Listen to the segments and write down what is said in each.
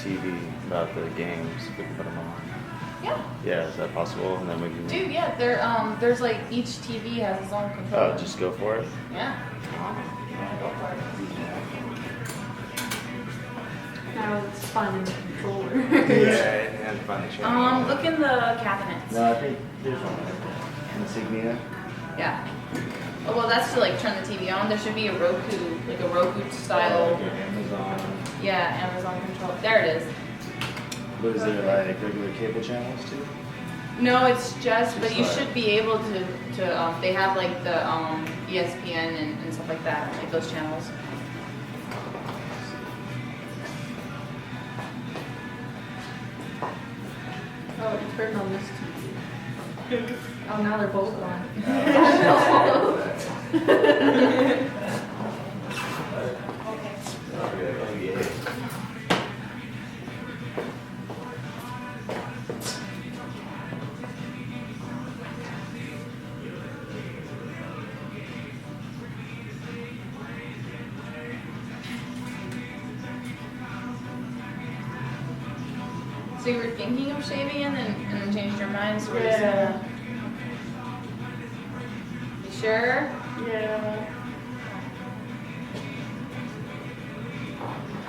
TV about the games. We can put them on. Yeah. Yeah, is that possible? And then we can. Dude, yeah. There's like each TV has its own Oh, controller. just go for it. Yeah. Go for it. Now it's finding the controller. Yeah, and find the channel. Look in the cabinets. No, I think there's one right there. Insignia. Yeah. Oh, well, that's to like turn the TV on. There should be a Roku, like a Roku style. Like Amazon. Yeah, Amazon control. There it is. But is there like regular cable channels too? No, it's just, but you like- should be able to they have like the ESPN and stuff like that, like those channels. Oh, it turned on this TV. Oh, now they're both on. Oh yeah. So you were thinking of shaving and then changed your mind? So Yeah. You sure? Yeah.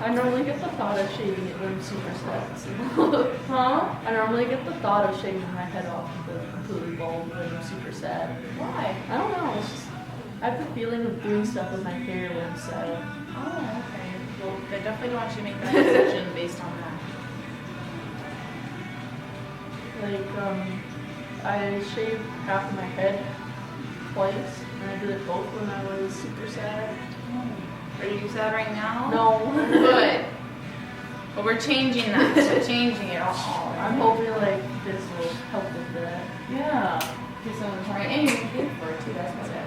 I normally get the thought of shaving it when I'm super sad. Huh? I normally get the thought of shaving my head off with a completely bald when I'm super sad. Why? I don't know. It's just, I have the feeling of doing stuff with my hair when I'm sad. Oh, okay. Well, they definitely don't want you to make that decision based on that. Like, I shaved half of my head twice, and I did it both when I was super sad. Are you sad right now? No. Good. But we're changing that. We're changing it all. I'm hoping like this will help with that. Yeah. Get some of the time. And you can pay for it too. That's what's good.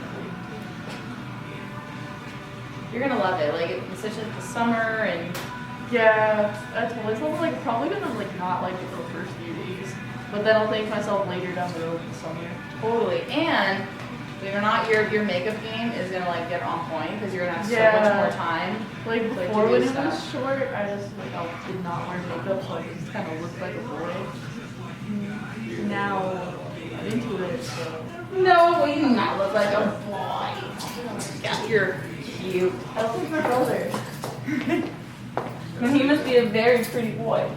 You're gonna love it. Like it's such the summer and Yeah, I told myself like probably gonna like not like it for the first few days, but then I'll thank myself later down the road in the summer. totally. And believe it or not, your makeup game is gonna like get on point because you're gonna have so Yeah. much more time. Like Like, before to do when it stuff. was short, I just like I did not wear makeup, so I just kind of looked like a boy. Now I'm into it, so No, you do not look like a boy. Yeah, you're cute. I look like my brother. And he must be a very pretty boy.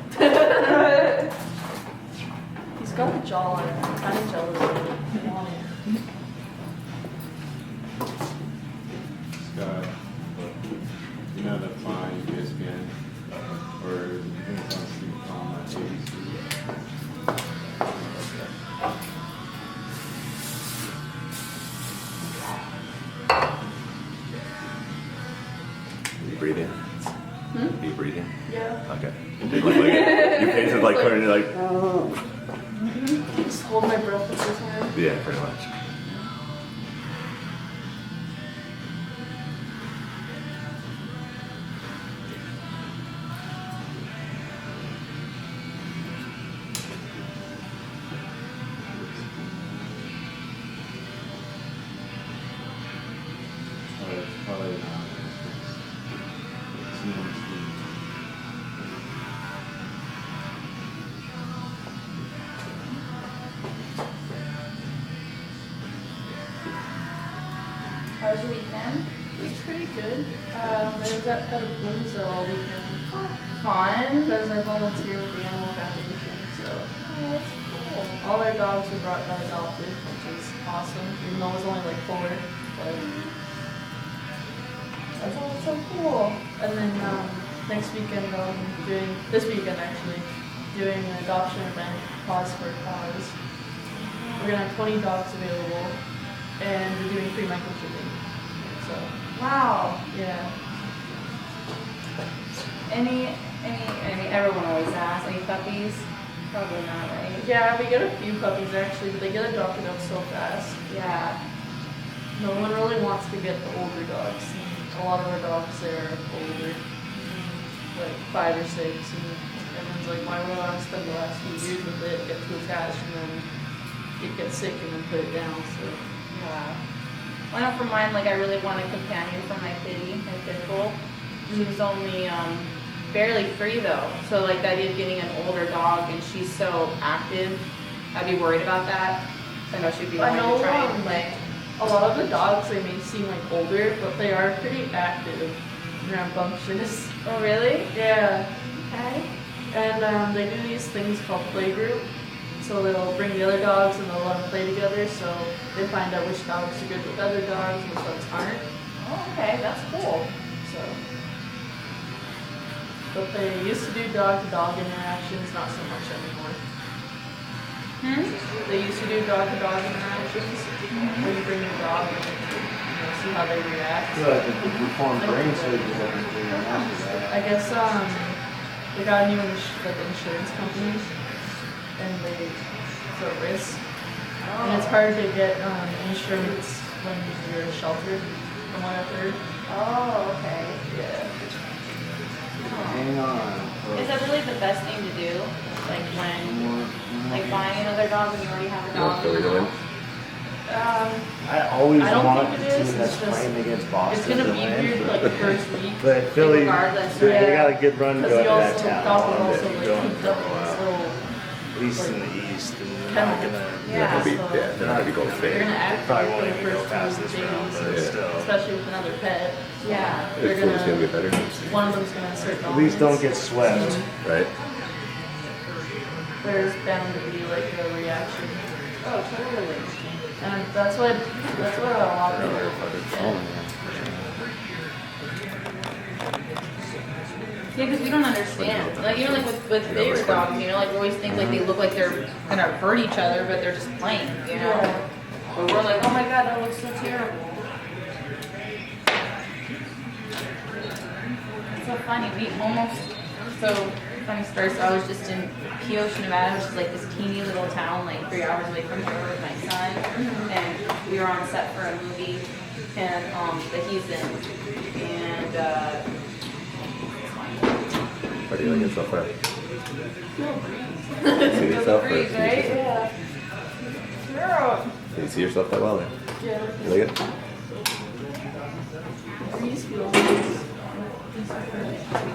He's got the jawline. I'm kind of jealous of it. I want it. Scott, you know the fine ESPN, or you think it's on ABC? Are you breathing? Hmm? Are you breathing? Yeah. Okay. It did look like it. Your face is like turning like. Just hold my breath with this hand. Yeah, pretty much. It's probably not. It seems How was your weekend? It was pretty good. I was at a Bloomsville all weekend Fun. because I volunteer with the Animal Foundation. So Oh, that's cool. all their dogs were brought by adopted, which is awesome. Even though it was only like 4, but That's all so cool. and then next weekend this weekend actually, doing an adoption event, Cause for a Cause. We're gonna have 20 dogs available, and we're doing free microchipping. So Wow. yeah, I mean, everyone always asks, any puppies? Probably not, right? yeah, we get a few puppies actually, but they get adopted out so fast. Yeah. No one really wants to get the older dogs. A lot of our dogs are older, like 5 or 6, and everyone's like, why would I spend the last few years with it, get too attached, and then it gets sick and then put it down? So Yeah. Well, I know for mine, like I really want a companion for my kitty, my pit bull. She was only barely free though. So like the idea of getting an older dog and she's so active, I'd be worried about that. I know she'd be I wanting know to try and play. a lot of the dogs, they may seem like older, but they are pretty active, rambunctious. Oh really? Yeah. Okay. And they do these things called playgroup. So they'll bring the other dogs and they'll let them play together. So they find out which dogs are good with other dogs and which ones aren't. Oh, okay, that's cool. So, but they used to do dog-to-dog interactions, not so much anymore. They used to do dog-to-dog interactions, where you bring your dog and see how they react. So I think the reformed brain surgery hasn't been after that. I guess they got a new insurance company, and it's a risk, and it's hard to get insurance when you're a shelter, from what I've heard. Oh, okay. Yeah. Hang on. Is that really the best thing to do? Like when, like buying another dog when you already have a dog? I always I don't want think the it is, team that's it's just- playing against Boston It's gonna to be win, weird like the first week. but Philly, regardless, they yeah. got a good run Because going you to that also town. dog will a also bit, like going cooped for a up in this while. little At least in the east, and they're not gonna. Yeah. They're not gonna go they're fake. gonna act Probably like won't the even go first past 2 this days, round, but still. especially with another pet. Yeah. They're It's gonna gonna get better, one of them's gonna assert At least don't get dominance. swept. right? There's bound to be like a reaction, Oh, totally. and that's what a lot of people Oh, get. Yeah, because we don't understand. Like even like with bigger dogs, you know, like we always think like they look like they're gonna hurt each other, but they're just playing, you know. Yeah. But we're like, oh my god, that looks so terrible. It's so funny. We almost funny story. So I was just in Keosha, Nevada, which is like this teeny little town, like 3 hours away from here with my son, and we were on set for a movie, and that he's in, and. How do you like it so far? See Feel yourself the breeze, or right? Yeah. Girl. do you see yourself that well there? Yeah. You like it? Breeze feels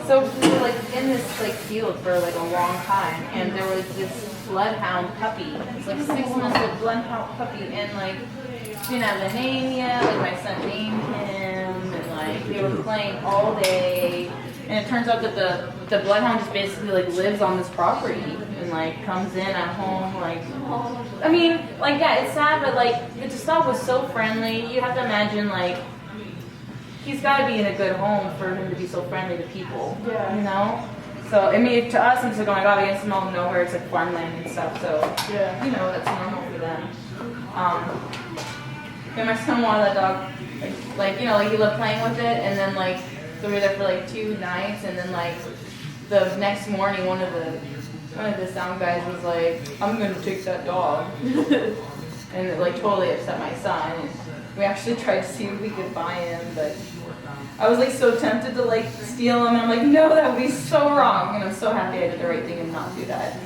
So we were like in this like field for like a long time, and there was this bloodhound puppy. It's like 6 months old bloodhound puppy, and like didn't have a name yet. Like my son named him, and like they were playing all day. And it turns out that the bloodhound just basically like lives on this property and like comes in at home. Like, I mean, like yeah, it's sad, but like the dog was so friendly. You have to imagine like. He's got to be in a good home for him to be so friendly to people, Yeah. you know? So, I mean, to us, it's like, oh my god, against the middle of nowhere, it's like farmland and stuff, so, Yeah. you know, that's normal for them. And my son wanted that dog, like, you know, like he loved playing with it, and then like, so we were there for like 2 nights, and then like, the next morning, one of the sound guys was like, I'm gonna take that dog. And it like totally upset my son. And we actually tried to see if we could buy him, but I was like so tempted to like steal him, and I'm like, no, that would be so wrong. And I'm so happy I did the right thing and not do that.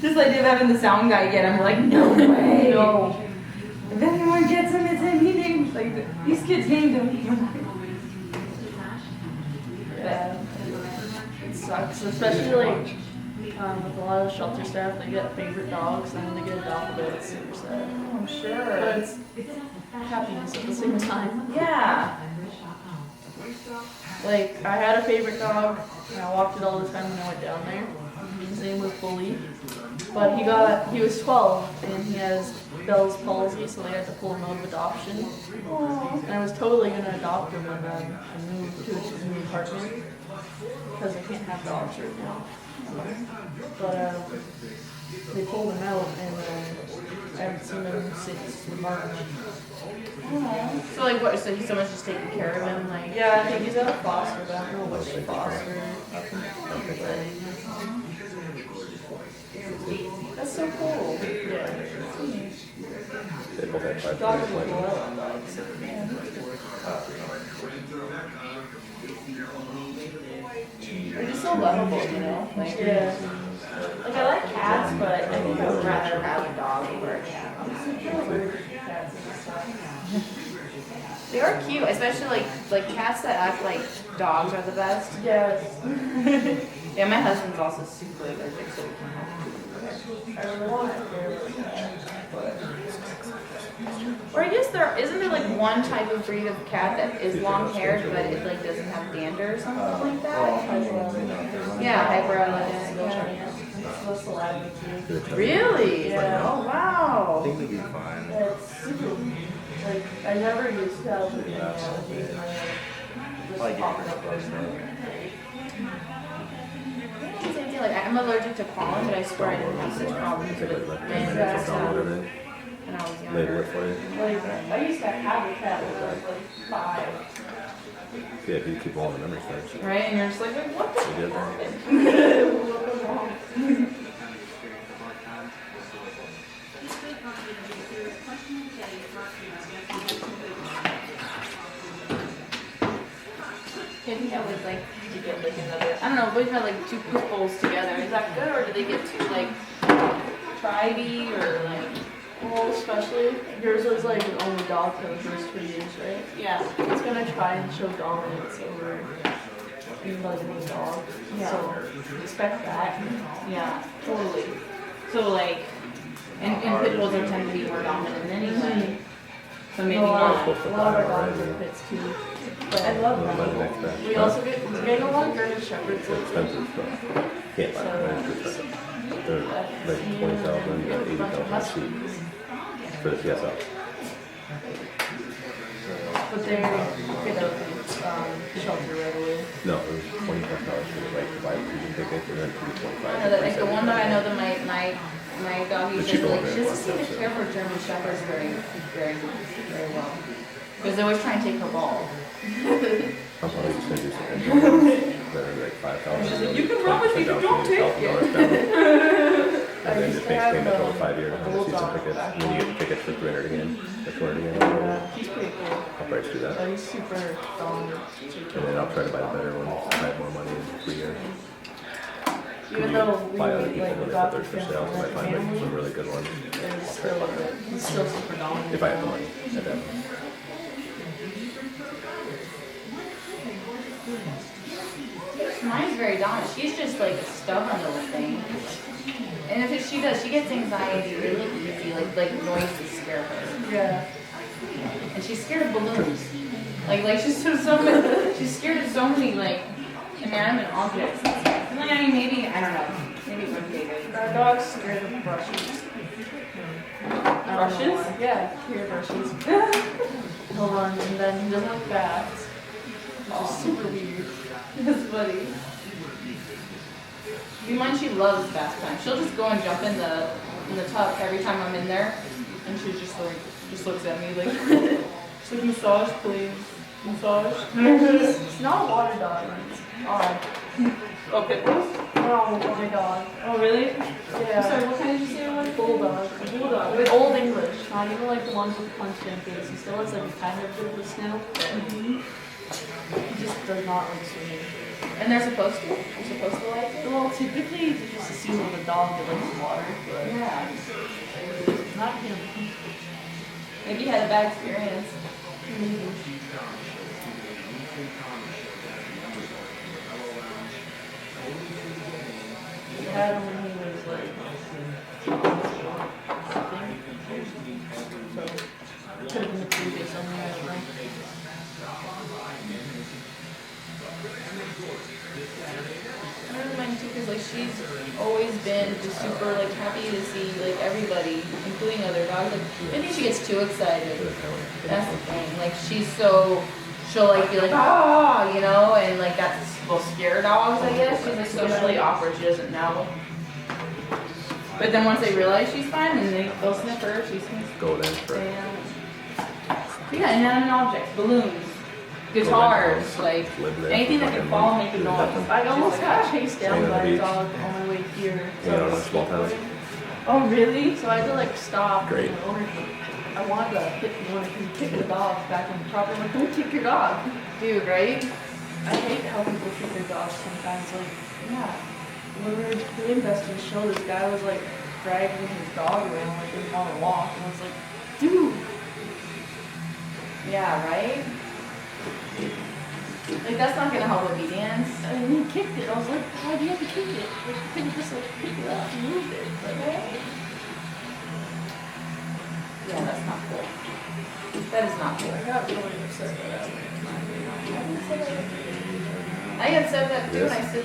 Just the idea of having the sound guy get him, we're like, no way. No. If anyone gets him, it's him. He named like these kids named him. Yeah. It sucks, especially like with a lot of the shelter staff, they get favorite dogs and then they get adopted. It's super sad. I'm But sure. it's happiness at the same time. Yeah. Like, I had a favorite dog, and I walked it all the time when I went down there. His name was Bully. But he was 12, and he has Bell's palsy, so they had to pull him out of adoption. And I was totally going to adopt him when I moved to a new apartment, because I can't have dogs right now. But they pulled him out, and I haven't seen him since March. So like what? So he's someone's just taking care of him, like. Yeah, I think he's at a foster, but I don't know which foster. That's so cool. Yeah. They both have 5 Dogs minutes are left. well dogs. They're just so lovable, you know? Like, Yeah. like I like cats, but I think I would rather have a dog over a cat. Cats and stuff. They are cute, especially like cats that act like dogs are the best. Yes. Yeah, my husband's also super allergic to I really want it here. Or I guess isn't there like one type of breed of cat that is long haired but it like doesn't have dander or something like that? Yeah, hyperallergenic. It's the saliva too. Really? Yeah. Oh wow. I think we'll be fine. It's super, like, I never used to have any allergies and I just Like popped up on Same thing, like I'm allergic to pollen, but I swear I didn't have such problems Take with like 10 mint minutes and or stuff something, when I was label younger. it for you. Like, I used to have a cat when I was like 5. Yeah, if you keep all the memory cards. Right? And you're just like, what the? You did that. What was wrong? I think I would like to get like another. I don't know. We've had like 2 pit bulls together. Is that good, or do they get too like tribey or like? Well, especially, yours was like an only dog for the first 2 years, right? Yeah. It's gonna try and show dominance over being like a dog. Yeah. So, expect that. Yeah. Totally. So like, and pit bulls are tend to be more dominant anyway. So maybe a lot, not. a lot of our dogs are pits too. But I love By the them. next batch. We also we're getting a lot of German Shepherds lately. Expensive stuff. Can't buy them. They're too expensive. They're like 20,000 to 80,000 cheap for the PSL. But they're get out the shelter right away. No, it was $25 for the right to buy the season ticket, and then $25. I know that like the one that I know that my dog The uses cheaper like one, she yeah. doesn't seem to care for German shepherds very well. Because they always try and take her ball. I'm probably just gonna do some engine that are like 5,000. She's like, "You can run with me, but don't take it." And then used just to have, maintain it over um, 5 years a and the season bulldog tickets. back And then you home. get the tickets for 300 again, or 200 again. Yeah, he's pretty cool. I'll probably just do that. But he's super dominant. And then I'll try to buy the better ones. I have more money in 3 years. Even though we Buy other people like when they got put the theirs for sale, so I might find like some family, really good ones. there's still he's still super dominant. If I have the money at that point. Mine's very dominant. She's just like a stubborn little thing. And if she does, she gets anxiety really easy. Like noises scare her. Yeah. And she's scared of balloons. Like she's so many, she's scared of so many like inanimate objects. And like, I mean, maybe I don't know. Maybe one day. Our dog's scared of brushes. Brushes? Yeah, hair brushes. He'll run and then he doesn't like bats. Which is super weird. That's funny. You mind she loves bath time. She'll just go and jump in the tub every time I'm in there, and she's just looks at me like, she's like, massage please, massage. He's not a water dog. It's odd. Oh, pit bulls? No, my dog. Oh really? Yeah. Sorry, what kind did you say it was? Bulldog. A bulldog. With Old English. Not even like the ones with punch face. He still has like a kind of bit of a snout. He just does not like swimming. And they're supposed to. You're supposed to like it. Well, typically you just assume with a dog that likes water, but Yeah. not him. Maybe you had a bad experience. We had him when he was like something. So could have been the previous owner, I don't know. I really mind too, because like she's always been just super like happy to see like everybody, including other dogs. Like I think she gets too excited. That's the thing. Like she'll like be like ah, you know, and like that's will scare dogs. I guess she's like socially awkward. She doesn't know. But then once they realize she's fine, and they'll sniff her. She's gonna Go then for yeah, inanimate objects, balloons, guitars, like anything that can fall and make a noise. I almost got chased down Staying on by the a beach. dog on my way here. Hang out on a small town. Oh really? So I had to like stop. Great. And the owner, I wanted to hit one of him, kick the dog back in the property. I'm like, don't kick your dog. Dude, right? I hate how people treat their dogs sometimes. Like, yeah, when we were doing Best in Show, this guy was like dragging his dog around like they want to walk, and I was like, dude. Yeah, right? Like, that's not gonna help obedience. And he kicked it. I was like, why do you have to kick it? Like, you could have just like picked it up and moved it. Like, Yeah, that's not cool. That is not cool. I got really upset by that. I get upset with that too when I see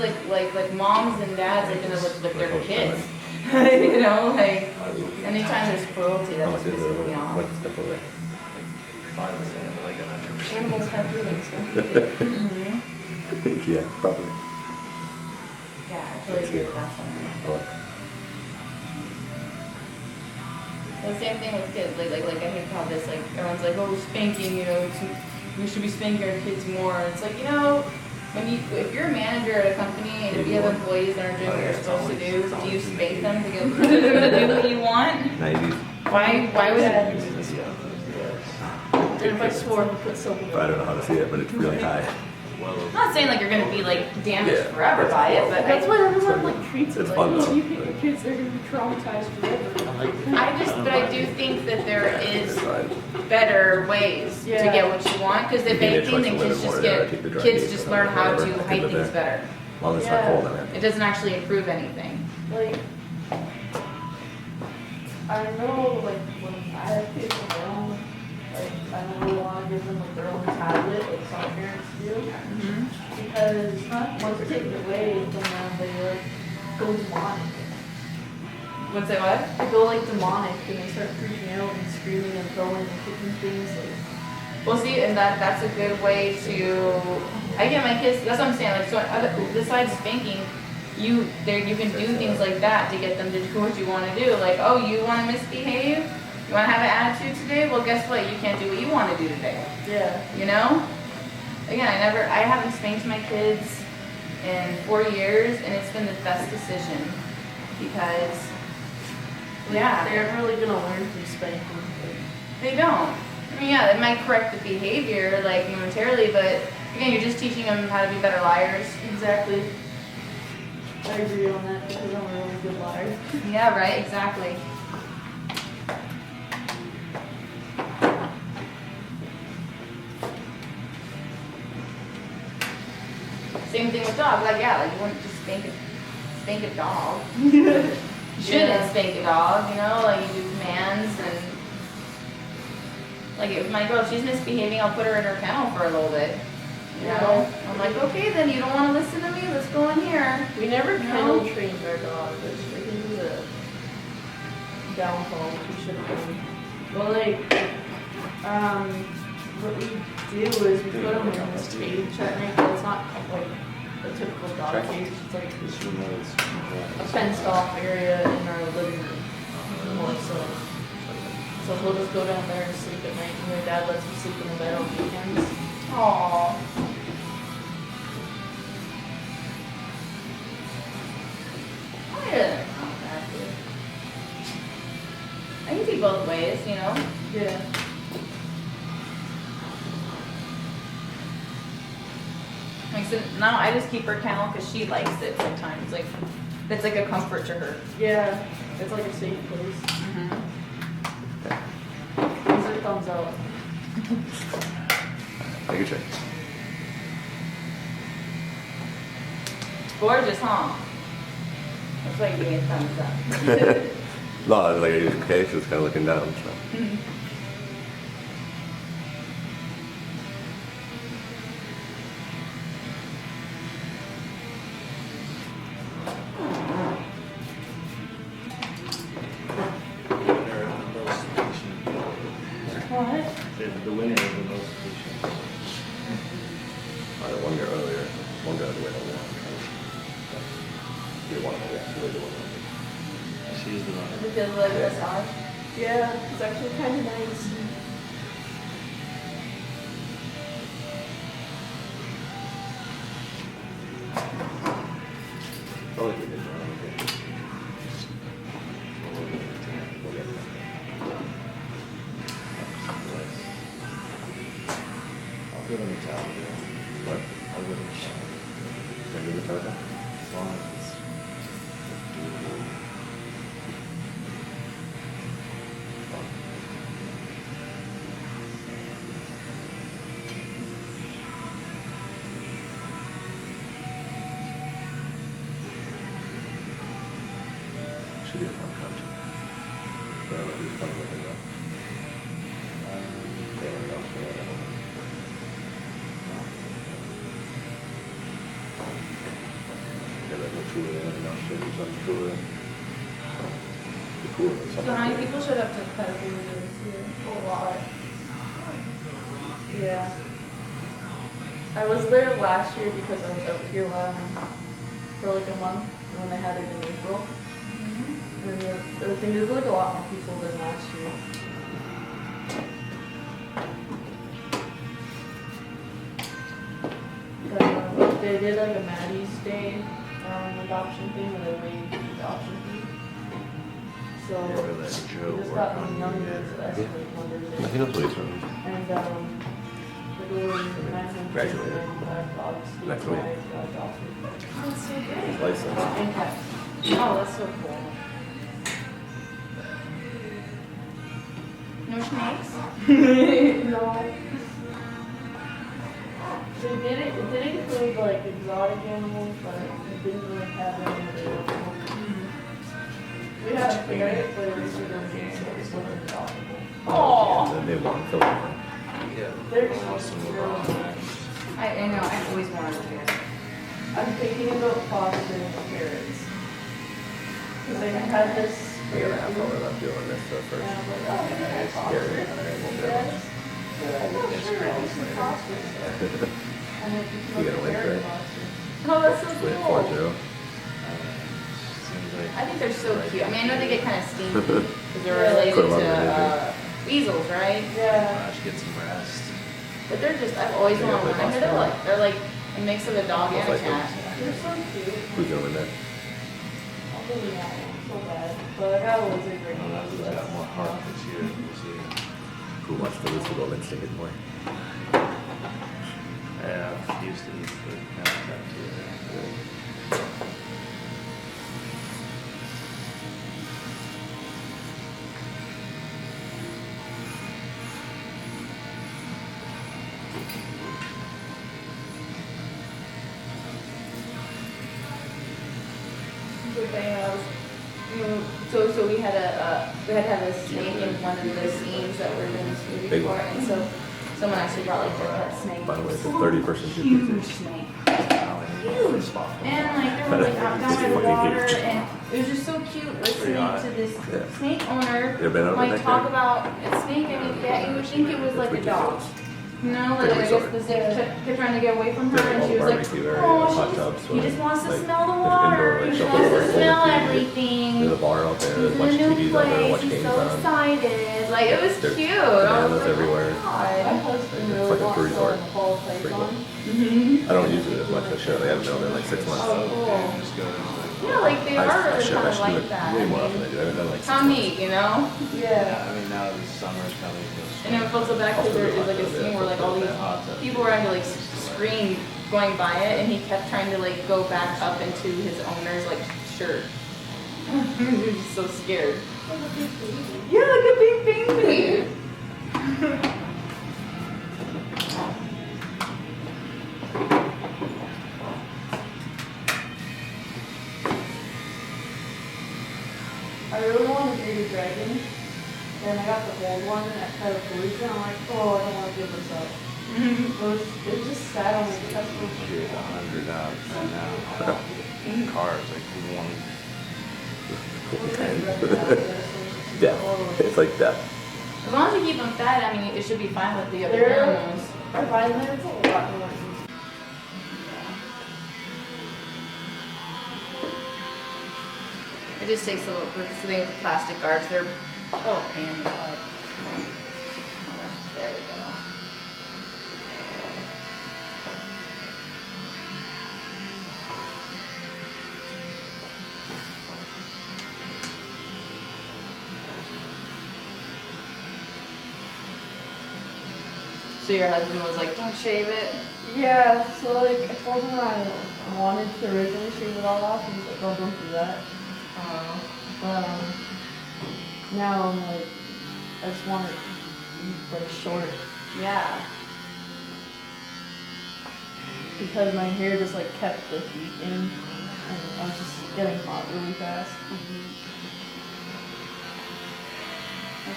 like moms and dads like gonna look like their kids. You know, like anytime there's cruelty, that How just much is pisses me it? off. What's the for Animals have feelings, huh? Yeah, probably. Yeah, I totally agree with that one. What? The same thing with kids. Like I hate how this like everyone's like, oh, spanking. You know, we should be spanking our kids more. It's like, you know, if you're a manager at a company and if you have employees that are doing what you're supposed to do you spank them to get them to do what you want? 90s. Why would And if I swore to put soap in I don't know how to see it, but it's really high. I'm not saying like you're gonna be like damaged Yeah, forever by it, but That's why everyone like treats it It's like, fun, oh, though. you hit your kids, they're gonna be traumatized forever. I do think that there is It's fine. better ways to Yeah. get what you want, because if You need a anything, choice the to kids live just more there. I take the get dry kids heat just or learn how whatever. to Keep hide it things there. better. As long as it's not Yeah. cold in It it. doesn't actually improve anything. Like, I know, like, when I have kids of my own, like, I don't really want to give them, like, their own tablet, like some parents do. Because once you take it away from them, they, like, go demonic. Would say what? They go, like, demonic, and they start freaking out and screaming and throwing and kicking things, like, Well, see, and that's a good way to. I get my kids. That's what I'm saying. Like, so besides spanking, you can do things like that to get them to do what you want to do. Like, oh, you want to misbehave? You want to have an attitude today? Well, guess what? You can't do what you want to do today. yeah. You know? Again, I haven't spanked my kids in 4 years, and it's been the best decision because, yeah, They aren't really gonna learn from spanking. they don't. I mean, yeah, it might correct the behavior, like, momentarily, but again, you're just teaching them how to be better liars. Exactly. I agree on that because I'm a really good liar. Yeah, right, exactly. Same thing with dogs. Like, yeah, like you wouldn't just spank a dog. You shouldn't Yeah. spank a dog, you know, like you do commands and like if my girl, she's misbehaving, I'll put her in her kennel for a little bit. You know? I'm like, okay, then you don't want to listen to me, let's go in here. We never No. kennel trained our dog, which I think is a downfall, which we should have done. Well, like, what we do is we put them in this cage at night, but it's not like a typical dog cage, it's like Just remember it's. a fenced off area in our living room, more so. So he'll just go down there and sleep at night, and their dad lets him sleep in the bed on weekends. Aww. I can see both ways, you know? Yeah. Like, so now I just keep her kennel because she likes it sometimes. Like, it's like a comfort to her. Yeah, it's like a safe place. These are thumbs up. Take a check. Gorgeous, huh? That's why you give me a thumbs up. No, I was like, okay, she was kind of looking down. So. They're the most patient. What? The women are the most patient. I had one girl earlier. One girl had to wait a long time. You want to wait a long time. She's the one. Because like massage. Yeah, it's actually kind of nice. Oh, you did wrong. Okay. I'll give them a towel. What? I'll give them a shower. Can I do the photo? As long as it's. Should be a fun country. I don't know who's fun with it though. Taylor Nelson, I don't know. Yeah, like no tour in, no shit, there's some tour in. The tour or something. So how many people showed up to Pedigree this year? A lot. Yeah. I was there last year because I was up here for like a month when they had it in April. And I think there's like a lot more people than last year. But they did like a Maddie's Day adoption thing where they waived the adoption fee. So Yeah, where that Joe we just worked got on the numbers, the estimate numbers. He knows what he's doing. And there were 995 dogs Next week. adopted. That's so great. License. And cats. Oh, that's so cool. No snakes? No. They did it. It did include like exotic animals, but it didn't really have any available. We had a ferret, but it was super big, so it was looking adoptable. Oh. And then they want to fill it. They're really nice. I know, I've always wanted a bear. I'm thinking about fostering ferrets. Because I had this. We got a half hour left doing this stuff first. And I'm like, oh, maybe I foster Scary. ferrets. They're like, oh, sure, I'll just foster stuff. And then You got a win, ferret right? foster. Oh, that's so Wait, cool. 4-0. Seems like. I think they're so cute. I mean, I know they get kind of stinky because they're Yeah. related Put 'em on to weasels, right? Yeah. I should get some rest. But they're just, I've always They got wanted one. I like heard they're like a mix of a dog and a Like cat. They're so cute. Who's gonna win that? I'll do that one so bad. But I got a lizard right now. He's got more heart this year. We'll see. Who wants the list to go and sing it more? Yeah, Houston is the kind of that too. The thing was, so we had we had to have a snake in one of the scenes that were in this movie Big for, one. and so someone actually brought like that snake. By the way, it's a So 30-person huge group. snake. Huge. And like there was like It's down by the fucking water, huge. and it was just so cute listening hot. to this Yeah. snake owner You ever been over like that talk guy? about a snake. I mean, yeah, you would think it was like a dog. You know, like I guess the snake kept trying to get away from her, Yeah, and all she the was like, barbecue area, "Oh, hot she tubs, just, he just wants to like, smell the there's water. indoor, like, He just shuffle wants door, to smell barbecue. everything. There's a bar out there, He's there's a in bunch a of new TVs out there, place. watch He's games so on. excited. Like it was There's cute. I was bananas like, everywhere. Oh My my God. husband It's really like a wants to resort. go on the Pretty Python. cool. I don't use it as much, I should. I haven't been on there in like 6 months. Oh, cool. Just go to the. Yeah, like they I are should kind of do like it that. way more often than I do. I haven't done it like 6 How months. neat, you know? Yeah. Yeah, I mean, now the summer's coming. And it also back to there is like a scene where like all these people were trying to like scream going by it, and he kept trying to like go back up into his owner's like shirt. He was just so scared. Yeah, like a big baby. I really want to breed a dragon. And I got the old one at Pedigree, and I'm like, oh, I don't want to give this up. It was just sad on the customer. Here's $100 right now. Cars, like one. Death. It's like death. As long as you keep them fed, I mean, it should be fine with the other They're- animals. I find that it's a lot more easy. It just takes a little, so they have the plastic guards. They're pain in the butt. There we go. So your husband was like, don't shave it. Yeah, so like I told him I wanted to originally shave it all off, and he's like, oh, don't do that. But now I'm like, I just want it like short Yeah. because my hair just like kept the heat in, and I was just getting hot really fast.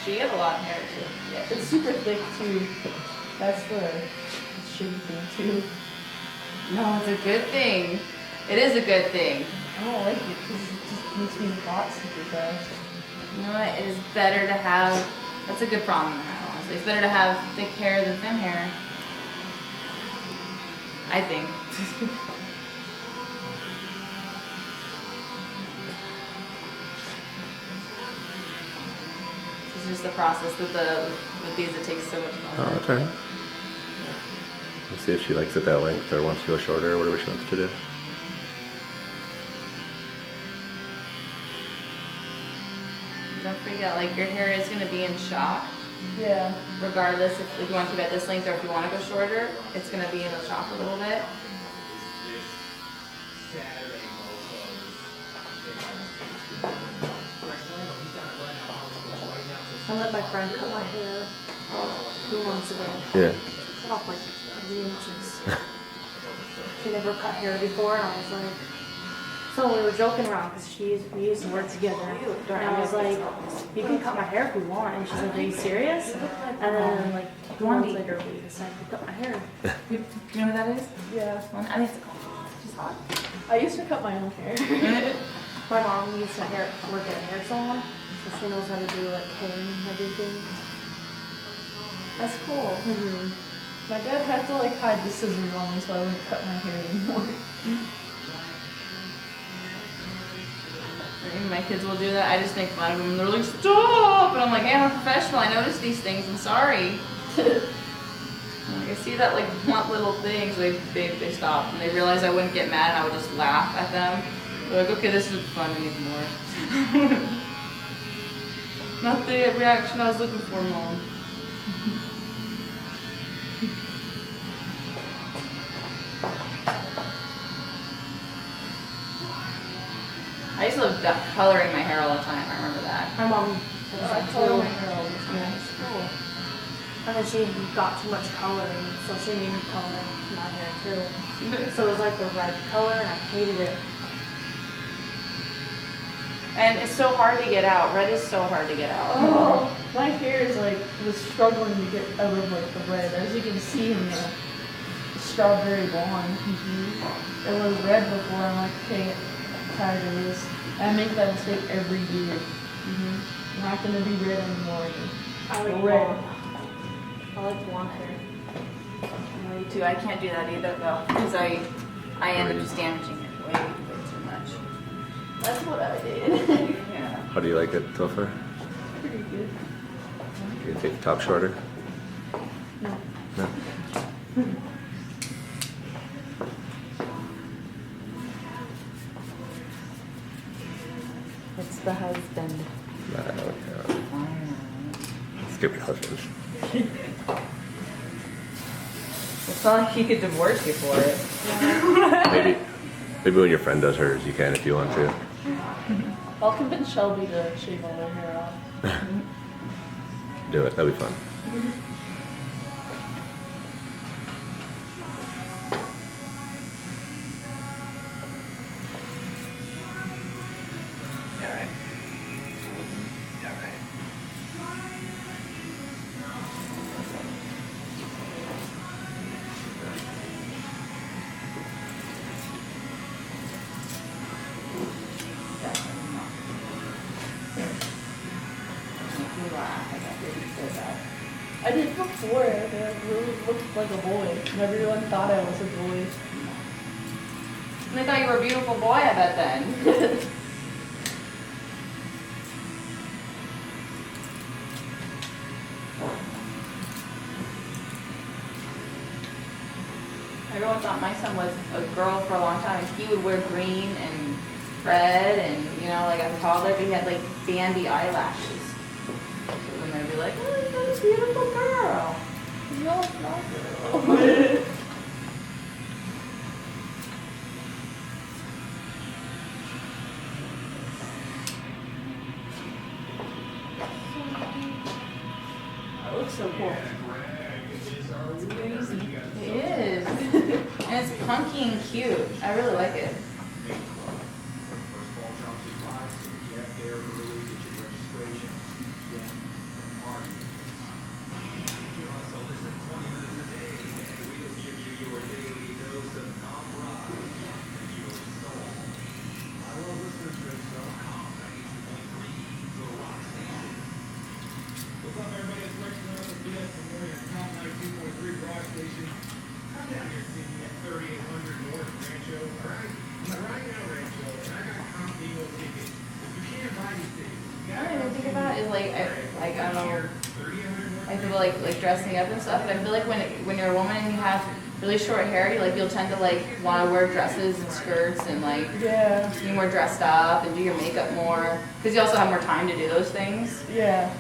So you have a lot of hair too. Yeah. It's super thick too. That's the shitty thing too. No, it's a good thing. It is a good thing. I don't like it because it just makes me hot super fast. You know what? It is better to have. That's a good problem to have, honestly. It's better to have thick hair than thin hair. I think. It's just the process with these, it takes so much Oh, longer. that's all right. We'll see if she likes it that length or wants to go shorter or whatever she wants to do. Don't forget, like, your hair is going to be in shock. Yeah. Regardless if you want to keep it this length or if you want to go shorter, it's going to be in the shock a little bit. I let my friend cut my hair 2 months ago. Yeah. Cut off like 3 inches. She never cut hair before, and I was like, so we were joking around because we used to work together. And I was like, you can cut my hair if you want. And she's like, are you serious? And then like 2 months later, we decided to cut my hair. Do you know who that is? Yeah. I think she's hot. I used to cut my own hair. My mom used to work at a hair salon, so she knows how to do like hair and everything. That's cool. My dad had to like hide the scissors on me so I wouldn't cut my hair anymore. Even my kids will do that. I just make fun of them. And they're like, stop! And I'm like, hey, I'm a professional. I notice these things. I'm sorry. Like, I see that like blunt little things. They stop. And they realize I wouldn't get mad and I would just laugh at them. They're like, okay, this isn't fun anymore. Not the reaction I was looking for, Mom. I used to love coloring my hair all the time. I remember that. My mom does I that color too. my hair all the time. Yeah. It's cool. And then she got too much coloring, so she made me color my hair too. So it was like the red color, and I hated it. And it's so hard to get out. Red is so hard to get out. Oh, my hair is like was struggling to get out of like the red. As you can see in the strawberry blonde. It was red before. I'm like, okay, I'm tired of this. I make that mistake every year. Not gonna be red anymore. I like red. blonde. I like blonde hair. Me too. I can't do that either though, because I end up just damaging it way too much. That's what I did. Yeah. How do you like it so far? Pretty good. You can take the top shorter? No. No. It's the husband. No, I don't care. Skip your husband. It's not like he could divorce you for it. Maybe when your friend does hers, you can if you want to. I'll convince Shelby to shave all their hair off. Do it. That'll be fun. Alright. I did before, and I really looked like a boy. And everyone thought I was a boy. And they thought you were a beautiful boy, I bet then. Everyone thought my son was a girl for a long time. He would wear green and red, and you know, like as a toddler, he had like bandy eyelashes. So then they'd be like, "Oh, you've got a beautiful girl." No, it's not a girl. That looks so cool. It's crazy. It is. And it's punky and cute. I really like it. I don't even think about it is like I don't know, like people like dressing up and stuff. But I feel like when you're a woman and you have really short hair, you'll tend to like want to wear dresses and skirts and like be more dressed up and do your makeup more because you also have more time to do those things. Yeah.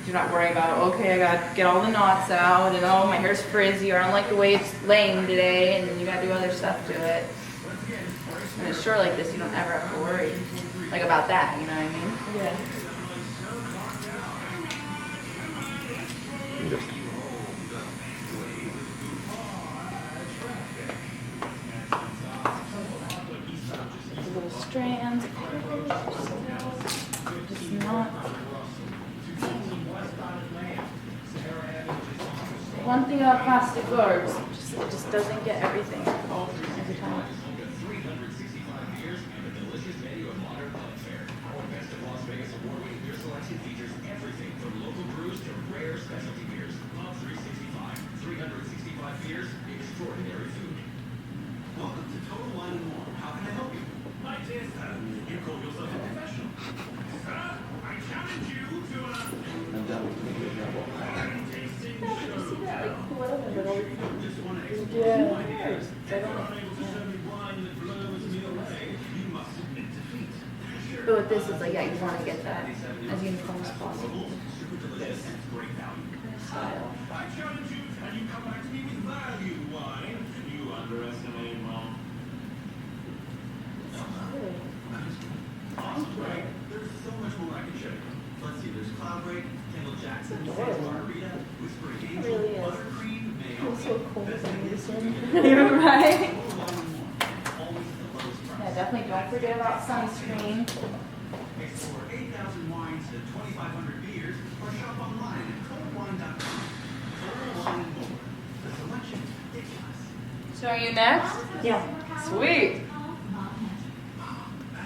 You're not worrying about, okay, I gotta get all the knots out and oh, my hair's frizzy or I don't like the way it's laying today, and then you gotta do other stuff to it. And it's short like this, you don't ever have to worry like about that, you know what I mean? Yeah. Just Little strands of hair, just not. One thing about plastic barbs, it just doesn't get everything every time. I'm done with making trouble. But with this, it's like, yeah, you want to get that as uniform as possible. Style. There's so much more I can show you. Let's see, there's Cloudbreak, Kendall Jackson, Margarita, Whispering Angel, really is. Buttercream, Mayo. It's so cold in Houston. You're right. Yeah, definitely don't forget about sunscreen. Explore 8,000 wines to 2,500 beers, or shop online at coldwine.com. Total Wine and More. The selection is ridiculous. So are you next? Yeah. Sweet.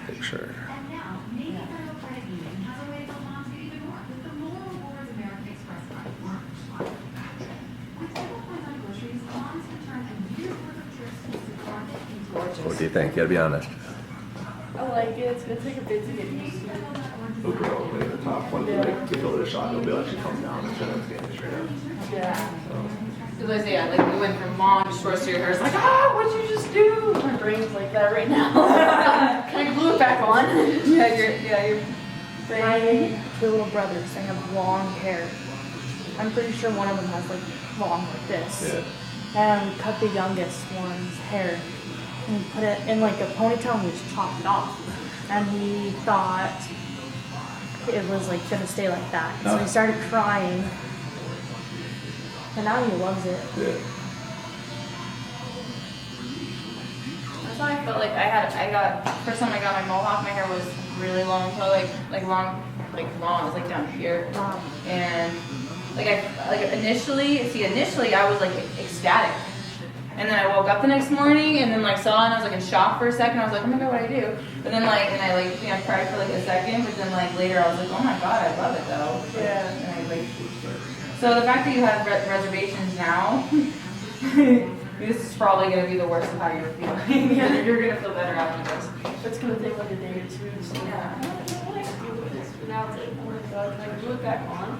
picture. And now, maybe Federal Credit Union has a way to go on to even more with the More Rewards American Express card. With several points on groceries, moms can turn a year's worth of trips to supermarket into What do you think? You gotta be honest. I like it. It's gonna take a bit to get used to. The girl in the top one, like, give her a shot, it'll be like she comes down and she'll get straight up. Yeah. Because I say, yeah, like we went from mom to short hair. It's like, what'd you just do? My brain's like that right now. Can I glue it back on? your My two little brothers, they have long hair. I'm pretty sure one of them has like long like this. Yeah. And cut the youngest one's hair and put it in like a ponytail and just chopped it off. And he thought it was like gonna stay like that. So he started crying. And now he loves it. Yeah. That's how I felt like I got first time I got my mohawk, my hair was really long, so long, it was like down here. And initially I was like ecstatic. And then I woke up the next morning and then like saw it and I was like in shock for a second. I was like, oh my god, what do I do? But then I cried for like a second, but then like later I was like, oh my god, I love it though. Yeah. And I so the fact that you have reservations now, this is probably going to be the worst of how you're feeling. Yeah. You're going to feel better after this. It's gonna take like a day or two. So Yeah. now it's like, oh my god, can I glue it back on?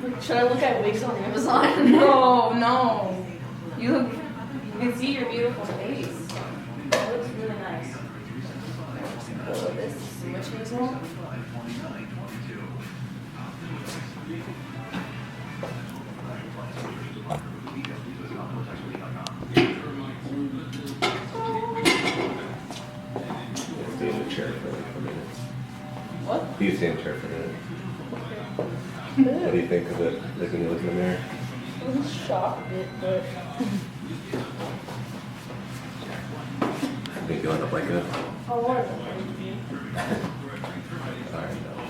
Like, should I look at wigs on Amazon? No. You can see your beautiful face. It looks really nice. Oh, this is so much hazel. Stay in the chair for like a minute. What? You stay in the chair for a minute. What do you think of it? Like when you look in the mirror? I was shocked a bit, but Think you'll end up like it? I wanted to. Alright, no.